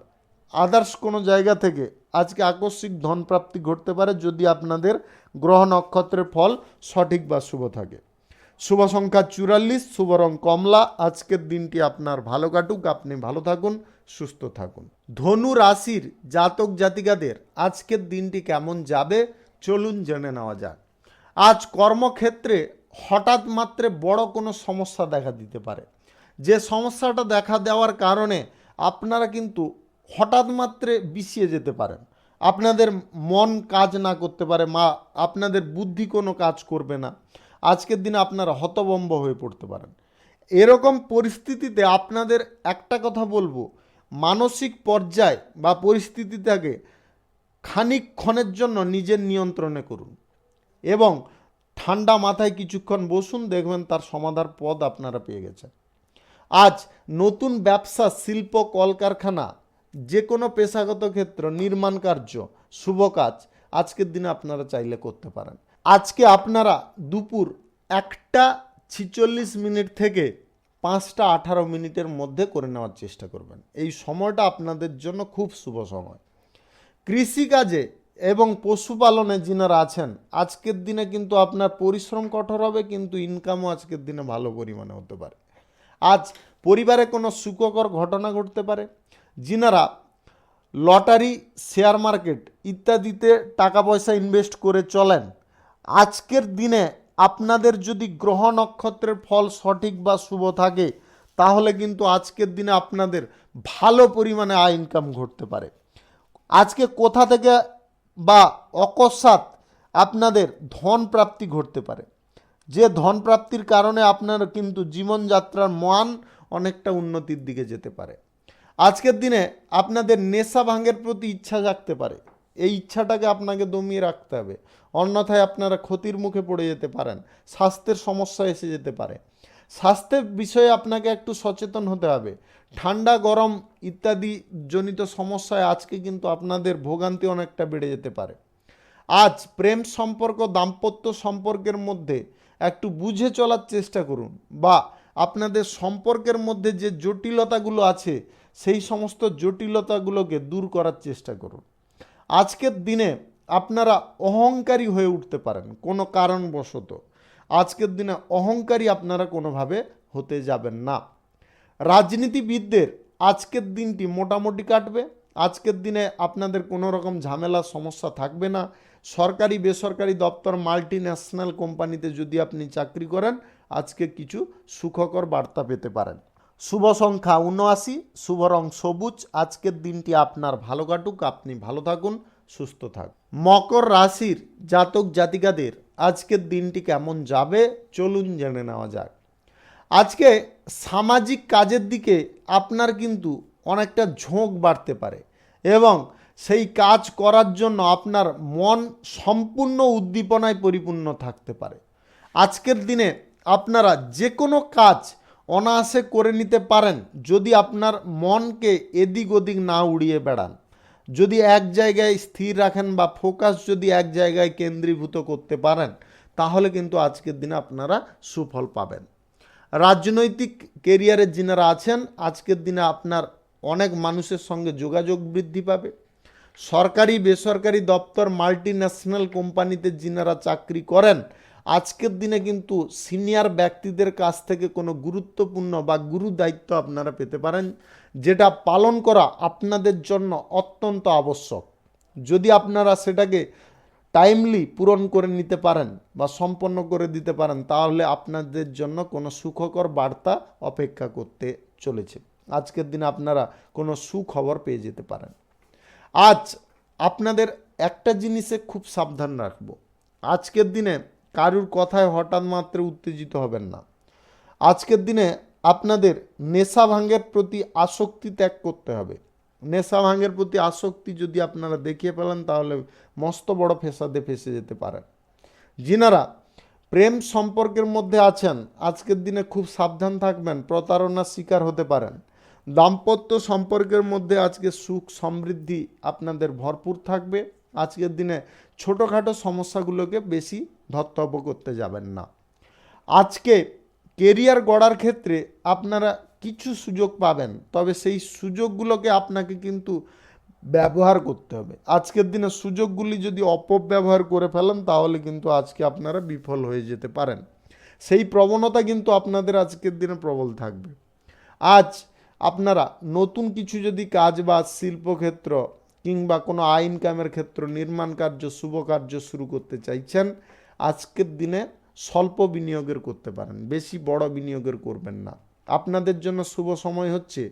others কোনো জায়গা থেকে আজকে আকস্মিক ধনপ্রাপ্তি ঘটতে পারে, যদি আপনাদের গ্রহ নক্ষত্রের ফল সঠিক বা শুভ থাকে। শুভ সংখ্যা 44, শুভ রং কমলা। আজকের দিনটি আপনার ভালো কাটুক, আপনি ভালো থাকুন, সুস্থ থাকুন। ধনু রাশির জাতক জাতিকাদের আজকের দিনটি কেমন যাবে চলুন জেনে নেওয়া যাক। আজ কর্মক্ষেত্রে হঠাৎ মাত্রে বড় কোনো সমস্যা দেখা দিতে পারে, যে সমস্যাটা দেখা দেওয়ার কারণে আপনারা কিন্তু হঠাৎ মাত্রে বিছিয়ে যেতে পারেন। আপনাদের মন কাজ না করতে পারে, আপনাদের বুদ্ধি কোনো কাজ করবে না। আজকের দিনে আপনারা হতভম্ব হয়ে পড়তে পারেন। এরকম পরিস্থিতিতে আপনাদের একটা কথা বলবো, মানসিক পর্যায় বা পরিস্থিতিটাকে খানিকক্ষণের জন্য নিজের নিয়ন্ত্রণে করুন এবং ঠান্ডা মাথায় কিছুক্ষণ বসুন, দেখবেন তার সমাধান পথ আপনারা পেয়ে গেছেন। আজ নতুন ব্যবসা, শিল্প, কলকারখানা, যে কোনো পেশাগত ক্ষেত্র, নির্মাণ কার্য, শুভ কাজ আজকের দিনে আপনারা চাইলে করতে পারেন। আজকে আপনারা দুপুর 1:46 থেকে 5:18 মধ্যে করে নেওয়ার চেষ্টা করবেন। এই সময়টা আপনাদের জন্য খুব শুভ সময়। কৃষিকাজে এবং পশুপালনে যিনারা আছেন, আজকের দিনে কিন্তু আপনার পরিশ্রম কঠোর হবে, কিন্তু ইনকামও আজকের দিনে ভালো পরিমাণে হতে পারে। আজ পরিবারে কোনো সুখকর ঘটনা ঘটতে পারে। যিনারা লটারি, শেয়ার মার্কেট ইত্যাদিতে টাকা পয়সা ইনভেস্ট করে চলেন, আজকের দিনে আপনাদের যদি গ্রহ নক্ষত্রের ফল সঠিক বা শুভ থাকে, তাহলে কিন্তু আজকের দিনে আপনাদের ভালো পরিমাণে আয় ইনকাম ঘটতে পারে। আজকে কোথা থেকে বা অকস্মাৎ আপনাদের ধন প্রাপ্তি ঘটতে পারে, যে ধন প্রাপ্তির কারণে আপনার কিন্তু জীবনযাত্রার মান অনেকটা উন্নতির দিকে যেতে পারে। আজকের দিনে আপনাদের নেশা ভাঙের প্রতি ইচ্ছা জাগতে পারে, এই ইচ্ছাটাকে আপনাকে দমিয়ে রাখতে হবে, অন্যথায় আপনারা ক্ষতির মুখে পড়ে যেতে পারেন, স্বাস্থ্যের সমস্যা এসে যেতে পারে। স্বাস্থ্যের বিষয়ে আপনাকে একটু সচেতন হতে হবে। ঠান্ডা গরম ইত্যাদি জনিত সমস্যায় আজকে কিন্তু আপনাদের ভোগান্তি অনেকটা বেড়ে যেতে পারে। আজ প্রেম সম্পর্ক, দাম্পত্য সম্পর্কের মধ্যে একটু বুঝে চলার চেষ্টা করুন, বা আপনাদের সম্পর্কের মধ্যে যে জটিলতাগুলো আছে সেই সমস্ত জটিলতাগুলোকে দূর করার চেষ্টা করুন। আজকের দিনে আপনারা অহংকারী হয়ে উঠতে পারেন কোনো কারণবশত। আজকের দিনে অহংকারী আপনারা কোনোভাবে হতে যাবেন না। রাজনীতিবিদদের আজকের দিনটি মোটামুটি কাটবে। আজকের দিনে আপনাদের কোনো রকম ঝামেলা সমস্যা থাকবে না। সরকারি বেসরকারি দপ্তর, মাল্টি ন্যাশনাল কোম্পানিতে যদি আপনি চাকরি করেন, আজকে কিছু সুখকর বার্তা পেতে পারেন। শুভ সংখ্যা 79, শুভ রং সবুজ। আজকের দিনটি আপনার ভালো কাটুক, আপনি ভালো থাকুন, সুস্থ থাকুন। মকর রাশির জাতক জাতিকাদের আজকের দিনটি কেমন যাবে চলুন জেনে নেওয়া যাক। আজকে সামাজিক কাজের দিকে আপনার কিন্তু অনেকটা ঝোঁক বাড়তে পারে, এবং সেই কাজ করার জন্য আপনার মন সম্পূর্ণ উদ্দীপনায় পরিপূর্ণ থাকতে পারে। আজকের দিনে আপনারা যে কোনো কাজ অনায়াসে করে নিতে পারেন, যদি আপনার মনকে এদিক ওদিক না উড়িয়ে বেড়ান, যদি এক জায়গায় স্থির রাখেন বা ফোকাস যদি এক জায়গায় কেন্দ্রীভূত করতে পারেন, তাহলে কিন্তু আজকের দিনে আপনারা সুফল পাবেন। রাজনৈতিক কেরিয়ারে যিনারা আছেন, আজকের দিনে আপনার অনেক মানুষের সঙ্গে যোগাযোগ বৃদ্ধি পাবে। সরকারি বেসরকারি দপ্তর, মাল্টি ন্যাশনাল কোম্পানিতে যিনারা চাকরি করেন, আজকের দিনে কিন্তু সিনিয়র ব্যক্তিদের কাছ থেকে কোনো গুরুত্বপূর্ণ বা গুরু দায়িত্ব আপনারা পেতে পারেন, যেটা পালন করা আপনাদের জন্য অত্যন্ত আবশ্যক। যদি আপনারা সেটাকে টাইমলি পূরণ করে নিতে পারেন বা সম্পন্ন করে দিতে পারেন, তাহলে আপনাদের জন্য কোনো সুখকর বার্তা অপেক্ষা করতে চলেছে। আজকের দিনে আপনারা কোনো সুখবর পেয়ে যেতে পারেন। আজ আপনাদের একটা জিনিসে খুব সাবধান রাখব, আজকের দিনে কারুর কথায় হঠাৎ মাত্র উত্তেজিত হবেন না। আজকের দিনে আপনাদের নেশা ভাঙের প্রতি আসক্তি ত্যাগ করতে হবে। নেশা ভাঙের প্রতি আসক্তি যদি আপনারা দেখিয়ে ফেলেন, তাহলে মস্ত বড় ফেসাদে ফেসে যেতে পারেন। যিনারা প্রেম সম্পর্কের মধ্যে আছেন, আজকের দিনে খুব সাবধান থাকবেন, প্রতারণার শিকার হতে পারেন। দাম্পত্য সম্পর্কের মধ্যে আজকে সুখ সমৃদ্ধি আপনাদের ভরপুর থাকবে। আজকের দিনে ছোটোখাটো সমস্যাগুলোকে বেশি ধর্তব্য করতে যাবেন না। আজকে কেরিয়ার গড়ার ক্ষেত্রে আপনারা কিছু সুযোগ পাবেন, তবে সেই সুযোগগুলোকে আপনাকে কিন্তু ব্যবহার করতে হবে। আজকের দিনে সুযোগগুলি যদি অপব্যবহার করে ফেলেন, তাহলে কিন্তু আজকে আপনারা বিফল হয়ে যেতে পারেন। সেই প্রবণতা কিন্তু আপনাদের আজকের দিনে প্রবল থাকবে। আজ আপনারা নতুন কিছু যদি কাজ বা শিল্পক্ষেত্র কিংবা কোনো আয় ইনকামের ক্ষেত্র, নির্মাণ কার্য, শুভ কার্য শুরু করতে চাইছেন, আজকের দিনে স্বল্প বিনিয়োগের করতে পারেন, বেশি বড় বিনিয়োগের করবেন না। আপনাদের জন্য শুভ সময় হচ্ছে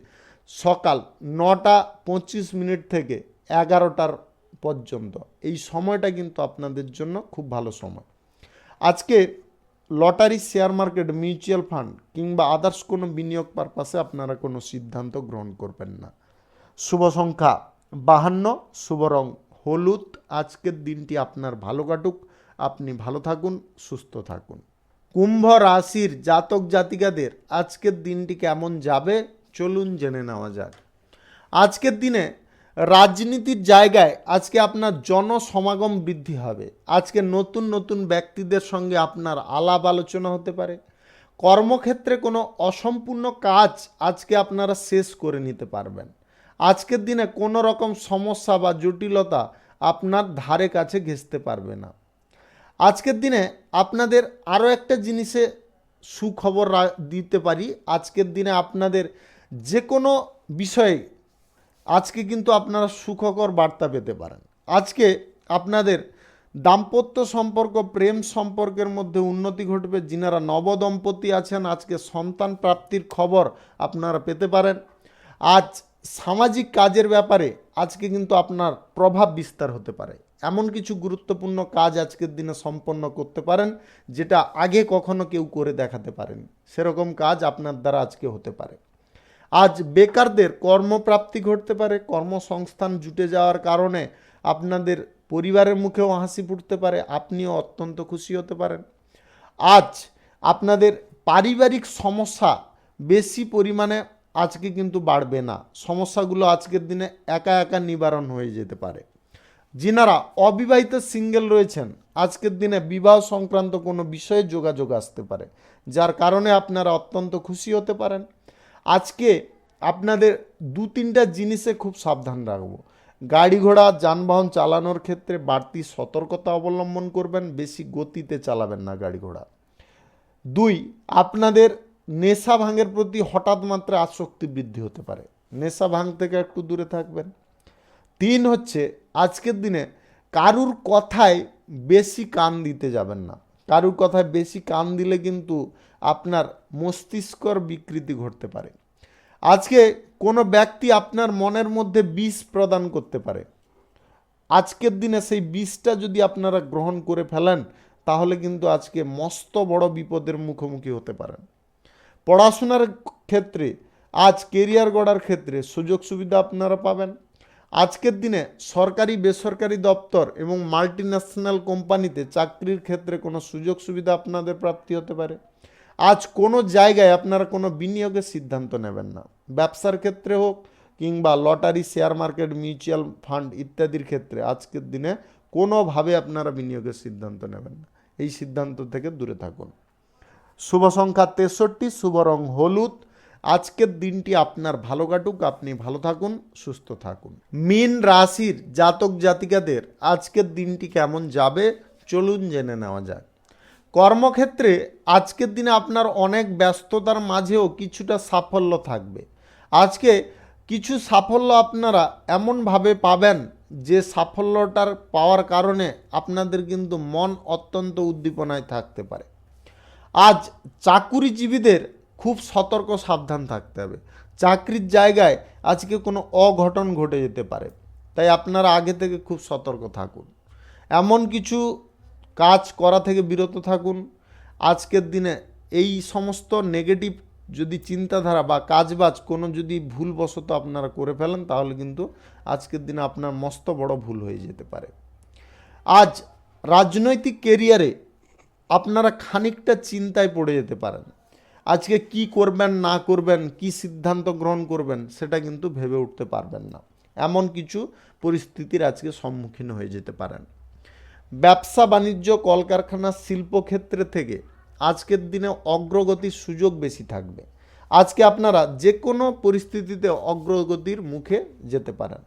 সকাল 9:25 থেকে 11টার পর্যন্ত। এই সময়টা কিন্তু আপনাদের জন্য খুব ভালো সময়। আজকে lottery, share market, mutual fund কিংবা আদার্স কোনো বিনিয়োগ পারপাসে আপনারা কোনো সিদ্ধান্ত গ্রহণ করবেন না। শুভ সংখ্যা 52, শুভ রং হলুদ। আজকের দিনটি আপনার ভালো কাটুক, আপনি ভালো থাকুন, সুস্থ থাকুন। কুম্ভ রাশির জাতক জাতিকাদের আজকের দিনটি কেমন যাবে চলুন জেনে নেওয়া যাক। আজকের দিনে রাজনীতির জায়গায় আজকে আপনার জনসমাগম বৃদ্ধি হবে। আজকে নতুন নতুন ব্যক্তিদের সঙ্গে আপনার আলাপ আলোচনা হতে পারে। কর্মক্ষেত্রে কোনো অসম্পূর্ণ কাজ আজকে আপনারা শেষ করে নিতে পারবেন। আজকের দিনে কোনো রকম সমস্যা বা জটিলতা আপনার ধারে কাছে ঘেঁষতে পারবে না। আজকের দিনে আপনাদের আরও একটা জিনিসে সুখবর দিতে পারি। আজকের দিনে আপনাদের যে কোনো বিষয়ে আজকে কিন্তু আপনারা সুখকর বার্তা পেতে পারেন। আজকে আপনাদের দাম্পত্য সম্পর্ক, প্রেম সম্পর্কের মধ্যে উন্নতি ঘটবে। যিনারা নবদম্পতি আছেন আজকে সন্তান প্রাপ্তির খবর আপনারা পেতে পারেন। আজ সামাজিক কাজের ব্যাপারে আজকে কিন্তু আপনার প্রভাব বিস্তার হতে পারে। এমন কিছু গুরুত্বপূর্ণ কাজ আজকের দিনে সম্পন্ন করতে পারেন যেটা আগে কখনো কেউ করে দেখাতে পারেনি, সেরকম কাজ আপনার দ্বারা আজকে হতে পারে। আজ বেকারদের কর্মপ্রাপ্তি ঘটতে পারে। কর্মসংস্থান জুটে যাওয়ার কারণে আপনাদের পরিবারের মুখেও হাসি ফুটতে পারে, আপনিও অত্যন্ত খুশি হতে পারেন। আজ আপনাদের পারিবারিক সমস্যা বেশি পরিমাণে আজকে কিন্তু বাড়বে না। সমস্যাগুলো আজকের দিনে একা একা নিবারণ হয়ে যেতে পারে। যিনারা অবিবাহিত সিঙ্গেল রয়েছেন আজকের দিনে বিবাহ সংক্রান্ত কোনো বিষয়ে যোগাযোগ আসতে পারে, যার কারণে আপনারা অত্যন্ত খুশি হতে পারেন। আজকে আপনাদের দু তিনটা জিনিসে খুব সাবধান রাখবো। গাড়ি ঘোড়া যানবাহন চালানোর ক্ষেত্রে বাড়তি সতর্কতা অবলম্বন করবেন, বেশি গতিতে চালাবেন না গাড়ি ঘোড়া। 2, আপনাদের নেশা ভাঙের প্রতি হঠাৎ মাত্রা আসক্তি বৃদ্ধি হতে পারে, নেশা ভাঙ থেকে একটু দূরে থাকবেন। 3 হচ্ছে আজকের দিনে কারুর কথায় বেশি কান দিতে যাবেন না। কারুর কথায় বেশি কান দিলে কিন্তু আপনার মস্তিষ্কর বিকৃতি ঘটতে পারে। আজকে কোনো ব্যক্তি আপনার মনের মধ্যে বিষ প্রদান করতে পারে। আজকের দিনে সেই বিষটা যদি আপনারা গ্রহণ করে ফেলেন তাহলে কিন্তু আজকে মস্ত বড় বিপদের মুখোমুখি হতে পারেন। পড়াশোনার ক্ষেত্রে আজ কেরিয়ার গড়ার ক্ষেত্রে সুযোগ সুবিধা আপনারা পাবেন। আজকের দিনে সরকারি বেসরকারি দপ্তর এবং মাল্টিন্যাশনাল কোম্পানিতে চাকরির ক্ষেত্রে কোনো সুযোগ সুবিধা আপনাদের প্রাপ্তি হতে পারে। আজ কোনো জায়গায় আপনারা কোনো বিনিয়োগের সিদ্ধান্ত নেবেন না। ব্যবসার ক্ষেত্রে হোক কিংবা lottery, share market, mutual fund ইত্যাদির ক্ষেত্রে আজকের দিনে কোনোভাবে আপনারা বিনিয়োগের সিদ্ধান্ত নেবেন না। এই সিদ্ধান্ত থেকে দূরে থাকুন। শুভ সংখ্যা 63, শুভ রং হলুদ। আজকের দিনটি আপনার ভালো কাটুক, আপনি ভালো থাকুন, সুস্থ থাকুন। মীন রাশির জাতক জাতিকাদের আজকের দিনটি কেমন যাবে চলুন জেনে নেওয়া যাক। কর্মক্ষেত্রে আজকের দিনে আপনার অনেক ব্যস্ততার মাঝেও কিছুটা সাফল্য থাকবে। আজকে কিছু সাফল্য আপনারা এমনভাবে পাবেন যে সাফল্যটার পাওয়ার কারণে আপনাদের কিন্তু মন অত্যন্ত উদ্দীপনায় থাকতে পারে। আজ চাকুরিজীবীদের খুব সতর্ক সাবধান থাকতে হবে। চাকরির জায়গায় আজকে কোনো অঘটন ঘটে যেতে পারে, তাই আপনারা আগে থেকে খুব সতর্ক থাকুন। এমন কিছু কাজ করা থেকে বিরত থাকুন। আজকের দিনে এই সমস্ত নেগেটিভ যদি চিন্তাধারা বা কাজবাজ কোনো যদি ভুলবশত আপনারা করে ফেলেন তাহলে কিন্তু আজকের দিনে আপনার মস্ত বড় ভুল হয়ে যেতে পারে। আজ রাজনৈতিক কেরিয়ারে আপনারা খানিকটা চিন্তায় পড়ে যেতে পারেন। আজকে কি করবেন না করবেন, কি সিদ্ধান্ত গ্রহণ করবেন সেটা কিন্তু ভেবে উঠতে পারবেন না। এমন কিছু পরিস্থিতির আজকে সম্মুখীন হয়ে যেতে পারেন। ব্যবসা বাণিজ্য, কলকারখানা, শিল্পক্ষেত্রে থেকে আজকের দিনে অগ্রগতির সুযোগ বেশি থাকবে। আজকে আপনারা যে কোনো পরিস্থিতিতে অগ্রগতির মুখে যেতে পারেন।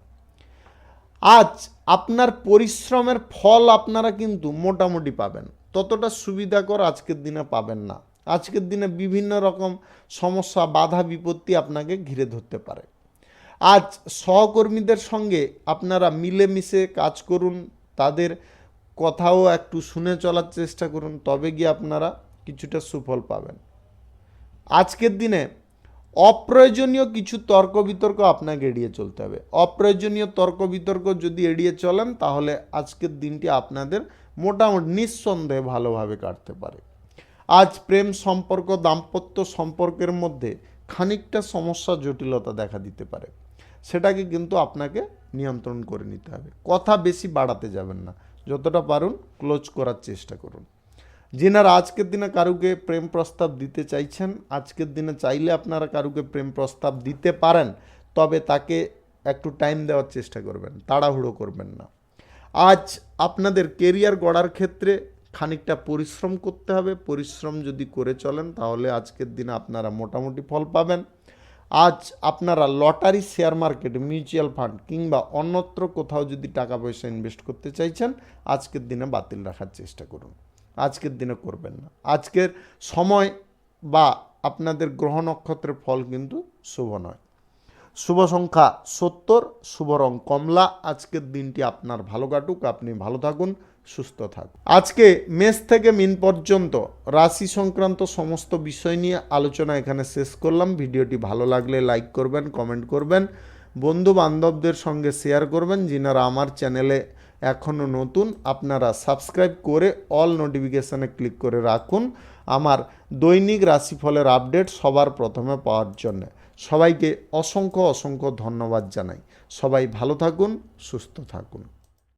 আজ আপনার পরিশ্রমের ফল আপনারা কিন্তু মোটামুটি পাবেন, ততটা সুবিধাকর আজকের দিনে পাবেন না। আজকের দিনে বিভিন্ন রকম সমস্যা, বাধা বিপত্তি আপনাকে ঘিরে ধরতে পারে। আজ সহকর্মীদের সঙ্গে আপনারা মিলেমিশে কাজ করুন, তাদের কথাও একটু শুনে চলার চেষ্টা করুন, তবে গিয়ে আপনারা কিছুটা সুফল পাবেন। আজকের দিনে অপ্রয়োজনীয় কিছু তর্ক বিতর্ক আপনাকে এড়িয়ে চলতে হবে। অপ্রয়োজনীয় তর্ক বিতর্ক যদি এড়িয়ে চলেন তাহলে আজকের দিনটি আপনাদের মোটামুটি নিঃসন্দেহে ভালোভাবে কাটতে পারে। আজ প্রেম সম্পর্ক, দাম্পত্য সম্পর্কের মধ্যে খানিকটা সমস্যা, জটিলতা দেখা দিতে পারে, সেটাকে কিন্তু আপনাকে নিয়ন্ত্রণ করে নিতে হবে। কথা বেশি বাড়াতে যাবেন না, যতটা পারুন ক্লোজ করার চেষ্টা করুন। যিনারা আজকের দিনে কারুকে প্রেম প্রস্তাব দিতে চাইছেন, আজকের দিনে চাইলে আপনারা কারুকে প্রেম প্রস্তাব দিতে পারেন, তবে তাকে একটু টাইম দেওয়ার চেষ্টা করবেন, তাড়াহুড়ো করবেন না। আজ আপনাদের কেরিয়ার গড়ার ক্ষেত্রে খানিকটা পরিশ্রম করতে হবে। পরিশ্রম যদি করে চলেন তাহলে আজকের দিনে আপনারা মোটামুটি ফল পাবেন। আজ আপনারা lottery, share market, mutual fund কিংবা অন্যত্র কোথাও যদি টাকা পয়সা ইনভেস্ট করতে চাইছেন, আজকের দিনে বাতিল রাখার চেষ্টা করুন। আজকের দিনে করবেন না। আজকের সময় বা আপনাদের গ্রহ নক্ষত্রের ফল কিন্তু শুভ নয়। শুভ সংখ্যা 70, শুভ রং কমলা। আজকের দিনটি আপনার ভালো কাটুক, আপনি ভালো থাকুন, সুস্থ থাকুন। আজকে মেষ থেকে মিন পর্যন্ত রাশি সংক্রান্ত সমস্ত বিষয় নিয়ে আলোচনা এখানে শেষ করলাম। ভিডিওটি ভালো লাগলে লাইক করবেন, কমেন্ট করবেন, বন্ধু বান্ধবদের সঙ্গে শেয়ার করবেন। যিনারা আমার চ্যানেলে এখনও নতুন, আপনারা সাবস্ক্রাইব করে অল নোটিফিকেশানে ক্লিক করে রাখুন আমার দৈনিক রাশিফলের আপডেট সবার প্রথমে পাওয়ার জন্য। সবাইকে অসংখ্য অসংখ্য ধন্যবাদ জানাই। সবাই ভালো থাকুন, সুস্থ থাকুন।